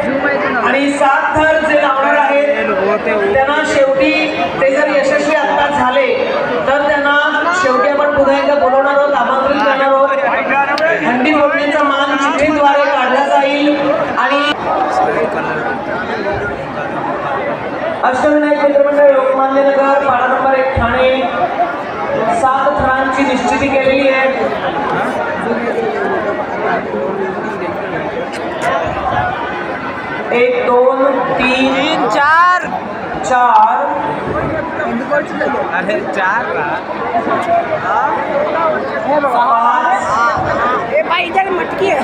आणि 7 थर जे लावणार आहेत त्यांना शेवटी ते जर यशस्वी आता झाले तर त्यांना शेवटी आपण पुन्हा एकदा बोलवणार आहोत, आमंत्रित करणार आहोत. हंडी फोडण्याचा मान चिठ्ठीद्वारे काढला जाईल आणि अष्टविनायक मित्रमंडळ लोकमान्य नगर पाडा नंबर 1 ठाणे 7 थरांची निश्चिती केलेली आहे. एक 2 3 4 अरे 4 5 भाई इधर मटकी है.